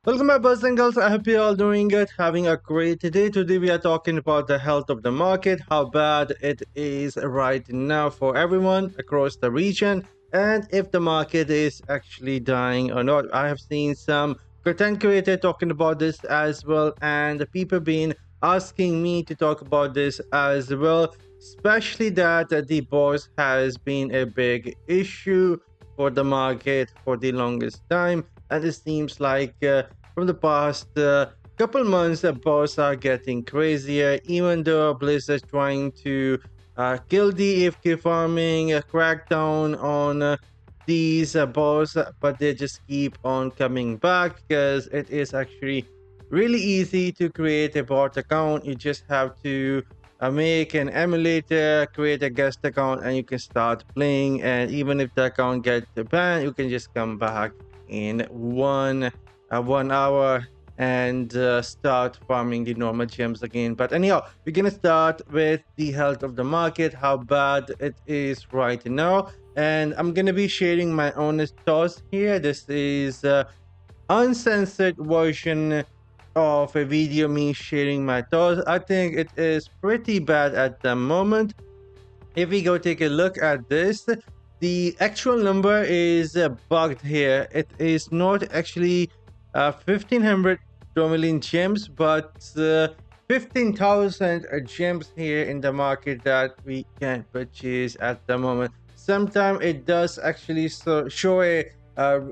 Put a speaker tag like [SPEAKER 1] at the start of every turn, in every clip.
[SPEAKER 1] Welcome my boys and girls. I hope you're all doing good, having a great day. Today we are talking about the health of the market, how bad it is right now for everyone across the region, and if the market is actually dying or not. I have seen some content creator talking about this as well, and the people been asking me to talk about this as well, especially that the boss has been a big issue for the market for the longest time, and it seems like from the past couple months, the boss are getting crazier, even though Blizzard trying to kill the AFK farming, crack down on these boss, but they just keep on coming back because it is actually really easy to create a bot account. You just have to make an emulator, create a guest account, and you can start playing. And even if the account gets banned, you can just come back in 1 hour and start farming the normal gems again. But anyhow, we're gonna start with the health of the market, how bad it is right now, and I'm gonna be sharing my honest thoughts here. This is uncensored version of a video me sharing my thoughts. I think it is pretty bad at the moment. If we go take a look at this, the actual number is bugged here. It is not actually 1500 tourmaline gems, but 15,000 gems here in the market that we can purchase at the moment. Sometimes it does actually show a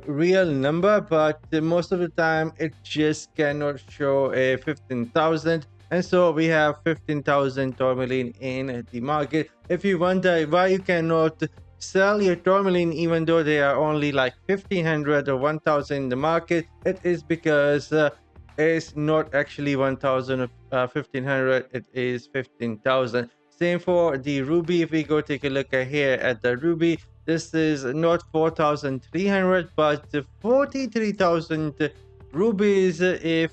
[SPEAKER 1] real number, but most of the time it just cannot show a 15,000. And so we have 15,000 tourmaline in the market. If you wonder why you cannot sell your tourmaline even though they are only like 1500 or 1000 in the market, it is because it's not actually 1000 or 1500, it is 15,000. Same for the ruby. If we go take a look at here at the ruby, this is not 4,300 but 43,000 rubies. If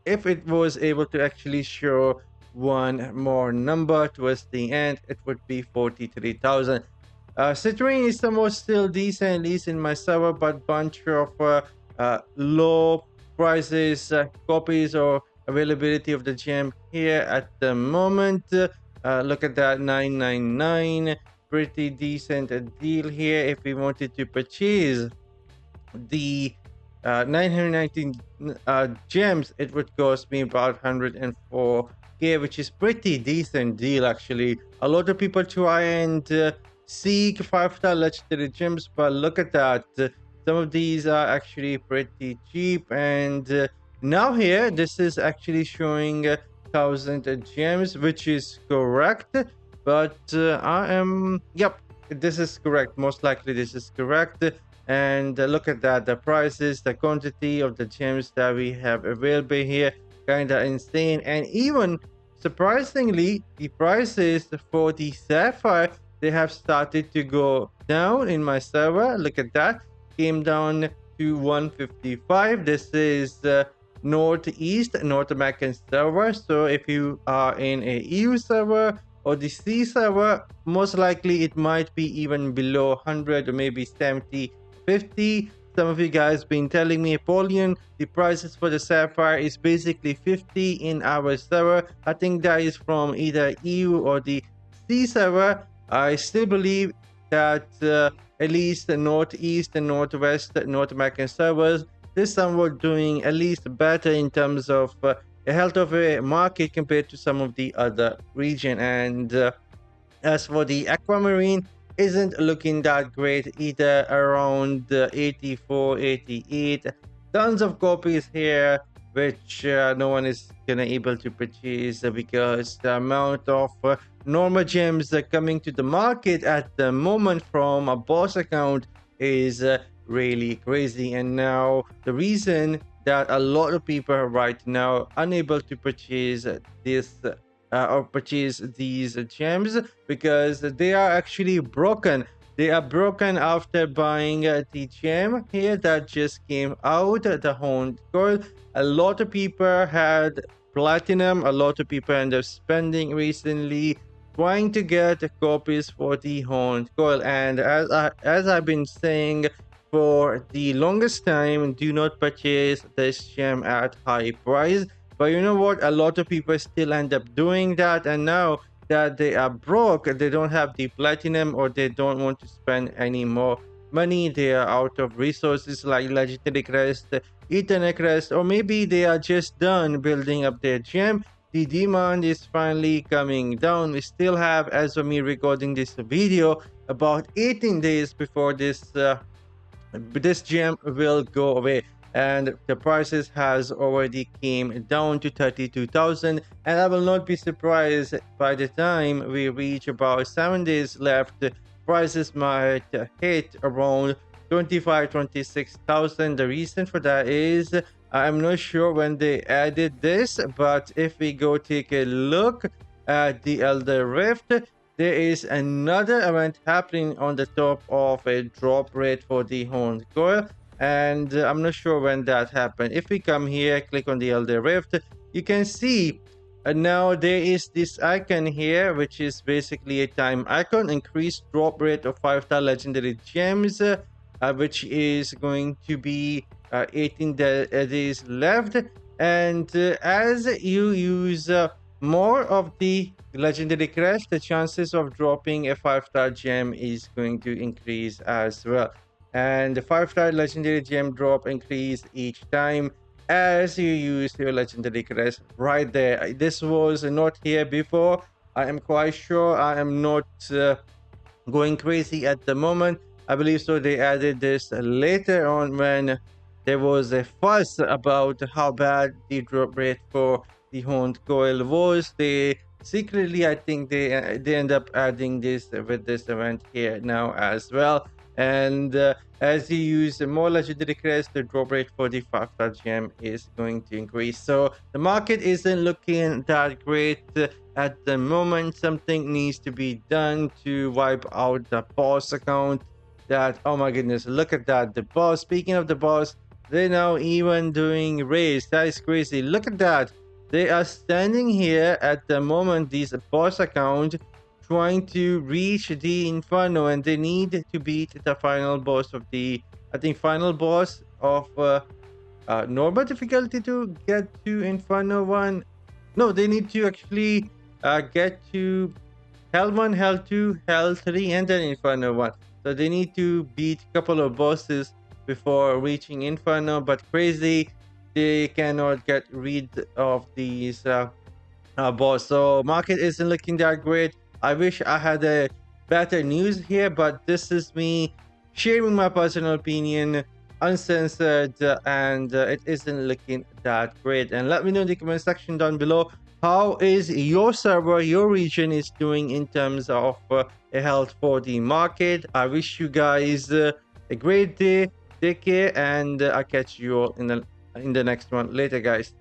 [SPEAKER 1] it was able to actually show one more number towards the end, it would be 43,000. Citrine is the most still decent, at least in my server, but bunch of low prices, copies or availability of the gem here at the moment. Look at that, 999, pretty decent deal here. If we wanted to purchase the 919 gems, it would cost me about 104k, which is pretty decent deal actually. A lot of people try and seek 5-star legendary gems, but look at that, some of these are actually pretty cheap. And now here this is actually showing 1,000 gems, which is correct, but I am, yep, this is correct, most likely this is correct. And look at that, the prices, the quantity of the gems that we have available here, kind of insane. And even surprisingly, the prices for the sapphire, they have started to go down in my server. Look at that, came down to 155. This is northeast North American server. So if you are in a EU server or the C server, most likely it might be even below 100 or maybe 70, 50. Some of you guys been telling me, Apollyon, the prices for the sapphire is basically 50 in our server. I think that is from either EU or the C server. I still believe that at least the northeast and northwest North American servers, this somewhat doing at least better in terms of the health of a market compared to some of the other region. And as for the aquamarine, isn't looking that great either, around 84, 88. Tons of copies here, which no one is gonna able to purchase because the amount of normal gems coming to the market at the moment from a boss account is really crazy. And now the reason that a lot of people are right now unable to purchase this or purchase these gems because they are actually broken. They are broken after buying the gem here that just came out, the Horned Coil. A lot of people had platinum. A lot of people ended up spending recently trying to get copies for the Horned Coil. And as I've been saying, for the longest time, do not purchase this gem at high price. But you know what? A lot of people still end up doing that, and now that they are broke, they don't have the platinum, or they don't want to spend any more money. They are out of resources like legendary crest, eternal crest, or maybe they are just done building up their gem. The demand is finally coming down. We still have, as of me recording this video, about 18 days before this gem will go away, and the prices has already came down to 32,000, and I will not be surprised by the time we reach about 7 days left, prices might hit around 25-26,000. The reason for that is I'm not sure when they added this, but if we go take a look at the Elder Rift, there is another event happening on the top of a drop rate for the horned coil, and I'm not sure when that happened. If we come here, click on the Elder Rift, you can see now there is this icon here, which is basically a time icon, increased drop rate of 5-star legendary gems, which is going to be 18 days left. And as you use more of the legendary crest, the chances of dropping a 5-star gem is going to increase as well. And the 5-star legendary gem drop increase each time as you use your legendary crest right there. This was not here before. I am quite sure. I am not going crazy at the moment. I believe so. They added this later on when there was a fuss about how bad the drop rate for the horned coil was. They secretly, I think they end up adding this with this event here now as well. And as you use more legendary crest, the drop rate for the 5-star gem is going to increase. So the market isn't looking that great at the moment. Something needs to be done to wipe out the boss account. That, oh my goodness, look at that. The boss, speaking of the boss, they're now even doing raids. That is crazy. Look at that. They are standing here at the moment, these boss account, trying to reach the Inferno, and they need to beat the final boss of the, I think, final boss of normal difficulty to get to Inferno 1. No, they need to actually get to Hell 1, Hell 2, Hell 3, and then Inferno 1. So they need to beat a couple of bosses before reaching Inferno, but crazy, they cannot get rid of these boss. So market isn't looking that great. I wish I had a better news here, but this is me sharing my personal opinion, uncensored, and it isn't looking that great. And let me know in the comment section down below, how is your server, your region is doing in terms of a health for the market. I wish you guys a great day. Take care, and I'll catch you all in the next one. Later, guys.